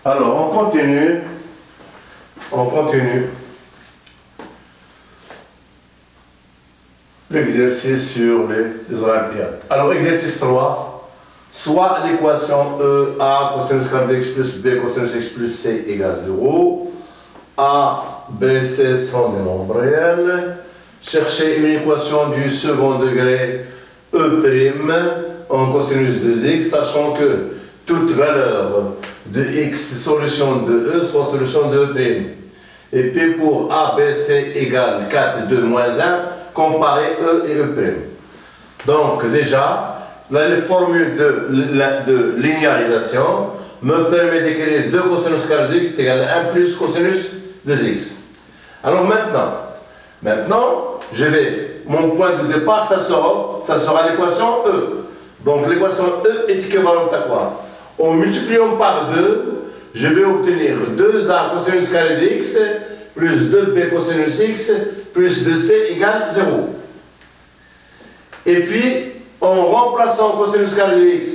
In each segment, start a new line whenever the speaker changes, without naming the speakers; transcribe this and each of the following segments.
Alors, on continue. L'exercice sur les Olympiades. Alors, exercice 3. Soit l'équation E, A, cosinus carré de x plus B, cosinus x plus C égale 0. A, B, C sont des nombres réels. Cherchez une équation du second degré E' en cosinus de x, sachant que toute valeur de x solution de E soit solution de E'. Et puis pour A, B, C égale 4, 2, moins 1, comparez E et E'. Donc déjà, la formule de linéarisation me permet d'écrire 2 cosinus carré de x est égal à 1 plus cosinus de x. Alors maintenant, mon point de départ, ça sera l'équation E. Donc l'équation E est équivalente à quoi? En multipliant par 2, je vais obtenir 2a cosinus carré de x plus 2b cosinus x plus 2c égale 0. Et puis, en remplaçant cosinus carré de x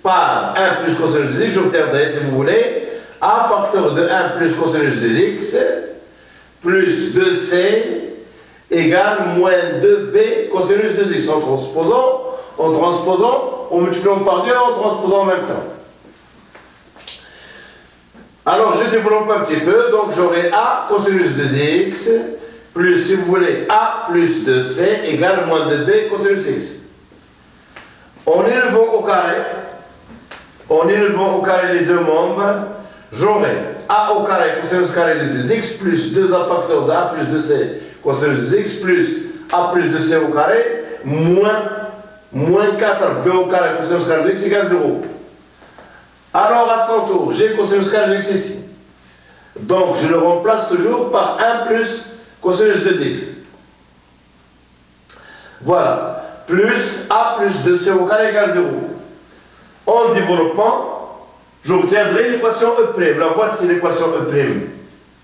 par 1 plus cosinus de x, j'obtiendrai, si vous voulez, a facteur de 1 plus cosinus de x plus 2c égale moins 2b cosinus de x en transposant, en multipliant par 2, en transposant en même temps. Alors je développe un petit peu, donc j'aurai a cosinus de x plus, si vous voulez, a plus 2c égale moins 2b cosinus x. En élevant au carré les deux membres, j'aurai a au carré cosinus carré de 2x plus 2a facteur de a plus 2c cosinus de x plus a plus 2c au carré moins 4b au carré cosinus carré de x égale 0. Alors à son tour, j'ai cosinus carré de x ici. Donc je le remplace toujours par 1 plus cosinus de x. Voilà. Plus a plus 2c au carré égale 0. En développement, j'obtiendrai l'équation E'. La voici l'équation E'.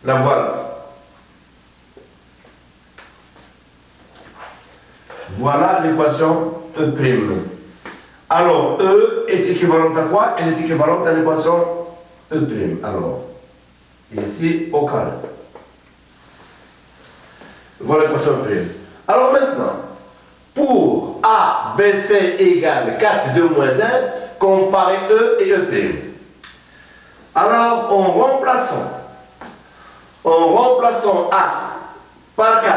La voilà. Voilà l'équation E'. Alors, E est équivalente à quoi? Elle est équivalente à l'équation E'. Alors, ici au carré. Voilà l'équation E'. Alors maintenant, pour A, B, C égale 4, 2, moins 1, comparez E et E'. Alors, en remplaçant A par 4,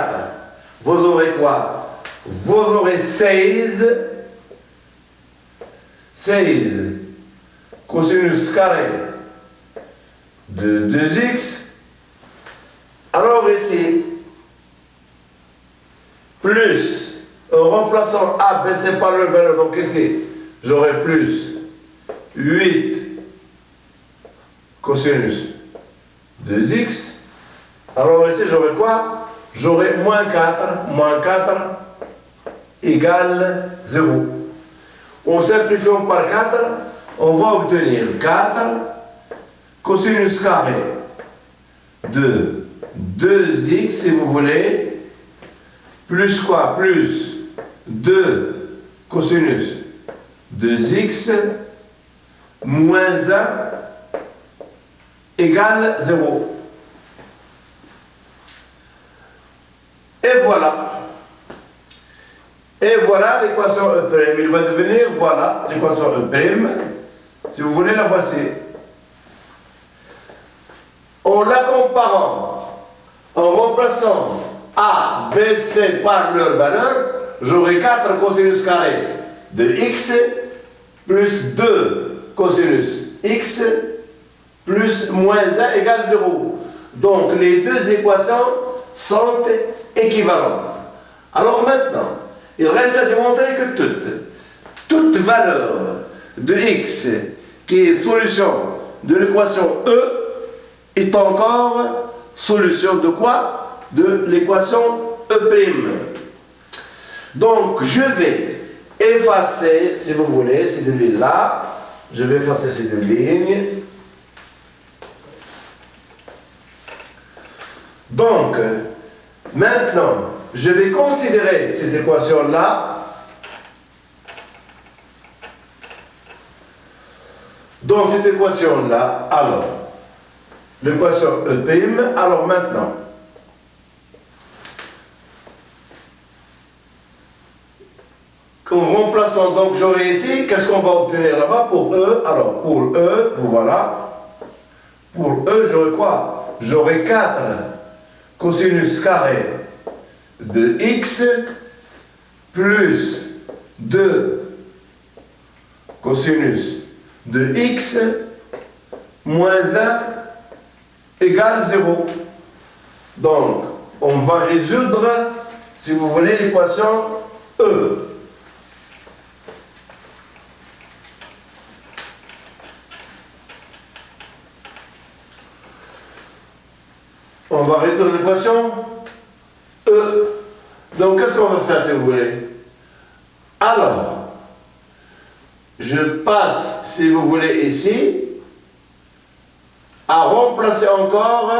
vous aurez quoi? Vous aurez 16 cosinus carré de 2x. Alors ici, plus, en remplaçant A, B, C par le valeur, donc ici, j'aurai plus 8 cosinus de x. Alors ici, j'aurai quoi? J'aurai moins 4 égale 0. En simplifiant par 4, on va obtenir 4 cosinus carré de 2x, si vous voulez, plus quoi? Plus 2 cosinus de x moins 1 égale 0. Et voilà. Et voilà l'équation E'. Il va devenir, voilà, l'équation E'. Si vous voulez, la voici. En la comparant, en remplaçant A, B, C par leur valeur, j'aurai 4 cosinus carré de x plus 2 cosinus x plus moins 1 égale 0. Donc les deux équations sont équivalentes. Alors maintenant, il reste à démontrer que toute valeur de x qui est solution de l'équation E est encore solution de quoi? De l'équation E'. Donc je vais effacer, si vous voulez, ces deux lignes-là. Je vais effacer ces deux lignes. Donc, maintenant, je vais considérer cette équation-là. Dans cette équation-là, alors, l'équation E'. Alors maintenant, en remplaçant, donc j'aurai ici, qu'est-ce qu'on va obtenir là-bas pour E? Alors pour E, voilà, pour E, j'aurai quoi? J'aurai 4 cosinus carré de x plus 2 cosinus de x moins 1 égale 0. Donc, on va résoudre, si vous voulez, l'équation E. On va résoudre l'équation E. Donc, qu'est-ce qu'on va faire, si vous voulez? Alors, je passe, si vous voulez, ici, à remplacer encore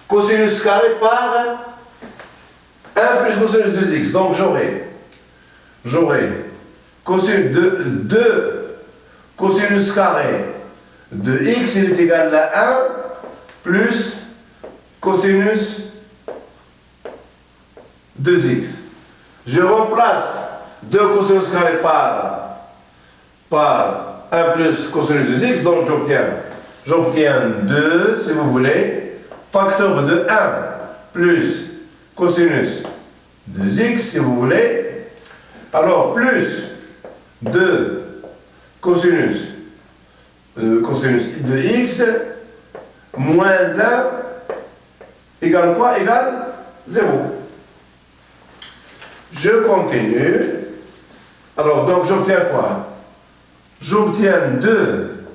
cosinus carré par 1 plus cosinus de x. Donc, j'aurai cosinus de 2 cosinus carré de x, il est égal à 1 plus cosinus de x. Je remplace 2 cosinus carré par 1 plus cosinus de x, donc j'obtiens 2, si vous voulez, facteur de 1 plus cosinus de x, si vous voulez, alors plus 2 cosinus de x moins 1 égale quoi? Égale 0. Je continue. Alors, donc, j'obtiens quoi? J'obtiens 2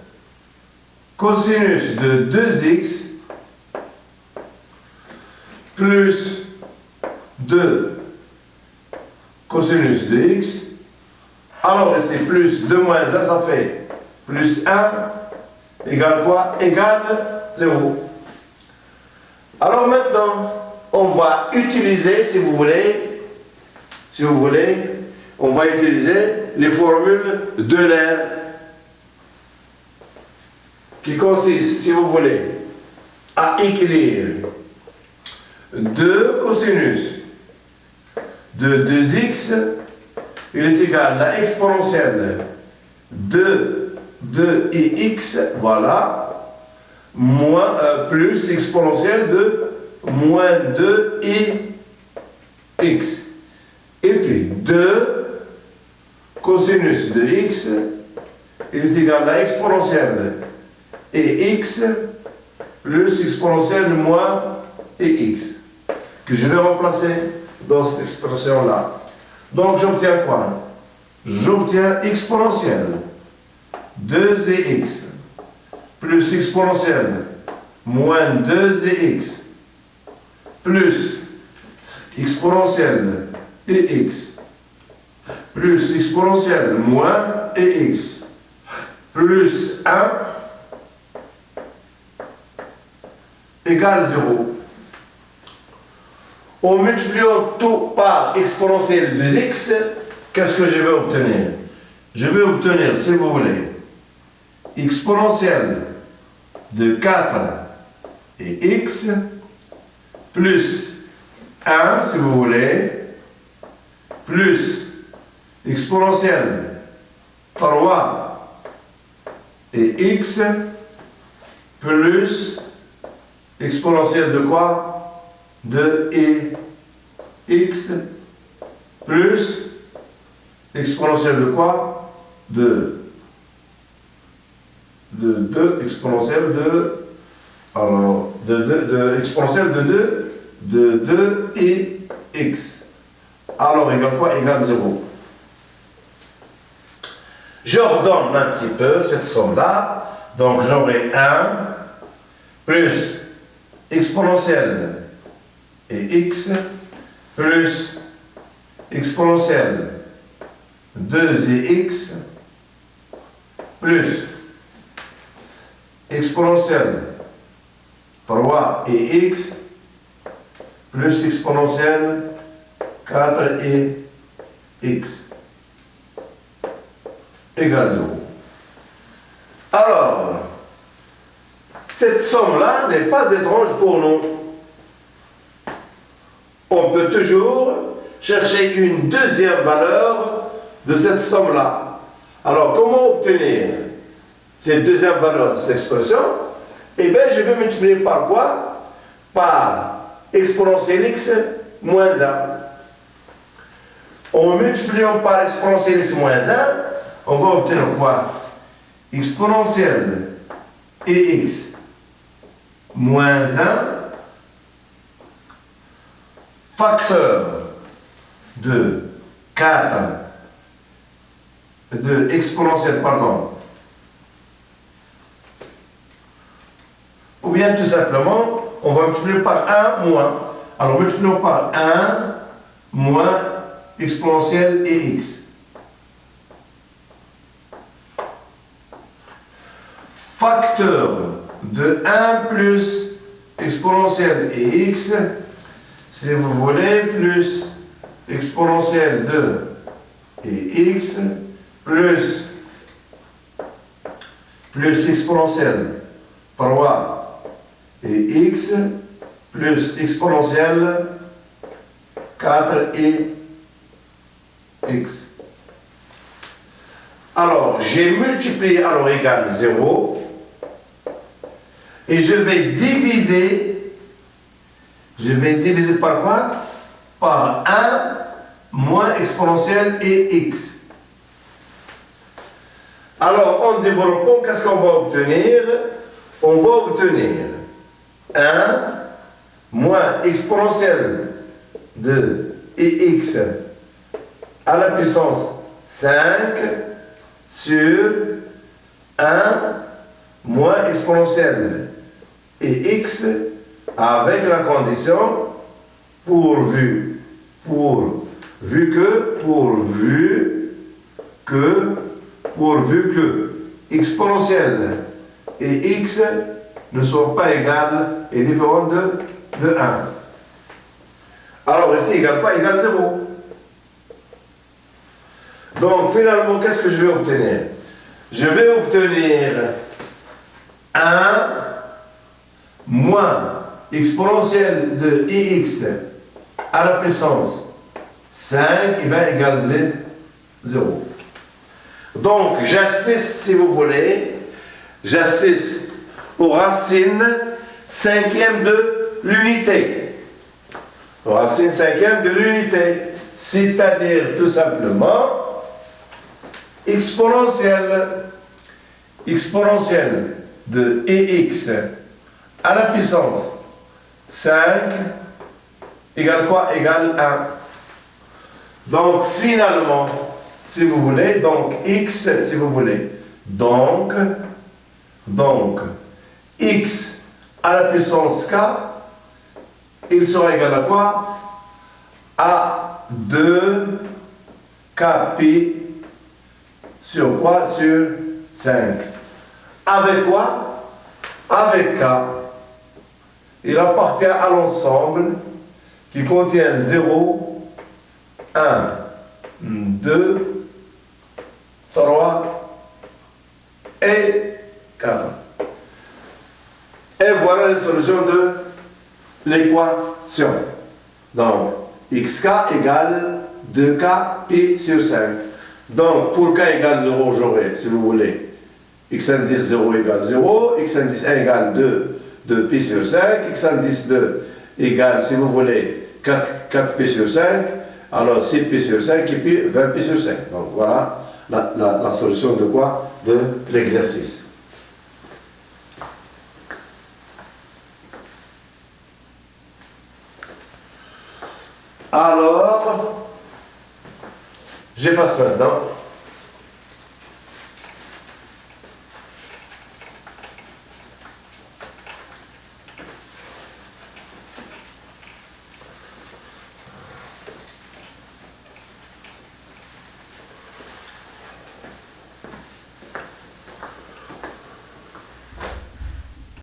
cosinus de 2x plus 2 cosinus de x. Alors, ici, plus 2 moins 1, ça fait plus 1 égale quoi? Égale 0. Alors maintenant, on va utiliser, si vous voulez, on va utiliser les formules d'Euler qui consistent, si vous voulez, à écrire 2 cosinus de 2x, il est égal à exponentielle de 2ix, voilà, moins, plus exponentielle de moins 2ix. Et puis 2 cosinus de x, il est égal à exponentielle et x plus exponentielle de moins x, que je vais remplacer dans cette expression-là. Donc j'obtiens quoi? J'obtiens exponentielle 2x plus exponentielle moins 2x plus exponentielle x plus exponentielle moins x plus 1 égale 0. En multipliant tout par exponentielle de x, qu'est-ce que je vais obtenir? Je vais obtenir, si vous voulez, exponentielle de 4 et x plus 1, si vous voulez, plus exponentielle 3 et x plus exponentielle de quoi? De x plus exponentielle de quoi? De 2 exponentielle de, alors, de exponentielle de 2 et x. Alors, égale quoi? Égale 0. Je redonne un petit peu cette somme-là. Donc, j'aurai 1 plus exponentielle et x plus exponentielle 2 et x plus exponentielle 3 et x plus exponentielle 4 et x égale 0. Alors, Cette somme-là n'est pas étrange pour nous. On peut toujours chercher une deuxième valeur de cette somme-là. Alors, comment obtenir cette deuxième valeur de cette expression? Eh bien, je vais multiplier par quoi? Par exponentielle x moins 1. En multipliant par exponentielle x moins 1, on va obtenir quoi? Exponentielle ex moins 1 facteur de 4 de exponentielle, pardon, ou bien tout simplement, on va multiplier par 1 moins. Alors, multiplions par 1 moins exponentielle et x. Facteur de 1 plus exponentielle et x, si vous voulez, plus exponentielle de et x, plus exponentielle 3 et x, plus exponentielle 4 et x. Alors, j'ai multiplié, alors égale 0, et je vais diviser par quoi? Par 1 moins exponentielle et x. Alors, en développant, qu'est-ce qu'on va obtenir? On va obtenir 1 moins exponentielle de x à la puissance 5 sur 1 moins exponentielle et x avec la condition pourvu que exponentielle et x ne sont pas égales et différentes de 1. Alors ici, égale pas égale 0. Donc finalement, qu'est-ce que je vais obtenir? Je vais obtenir 1 moins exponentielle de ix à la puissance 5 égale 0. Donc j'assiste, si vous voulez, aux racines cinquièmes de l'unité. Aux racines cinquièmes de l'unité. C'est-à-dire tout simplement exponentielle de ex à la puissance 5 égale quoi? Égale 1. Donc finalement, si vous voulez, donc x, si vous voulez, donc x à la puissance k, il sera égal à quoi? À 2kp sur quoi? Sur 5. Avec quoi? Avec k. Il appartient à l'ensemble qui contient 0, 1, 2, 3 et 4. Et voilà les solutions de l'équation. Donc, xk égale 2k pi sur 5. Donc, pour k égale 0, j'aurai, si vous voulez, x indice 0 égale 0, x indice 1 égale 2 pi sur 5, x indice 2 égale, si vous voulez, 4 pi sur 5, alors 6 pi sur 5 et puis 20 pi sur 5. Donc, voilà la solution de quoi? De l'exercice. Alors, j'efface maintenant.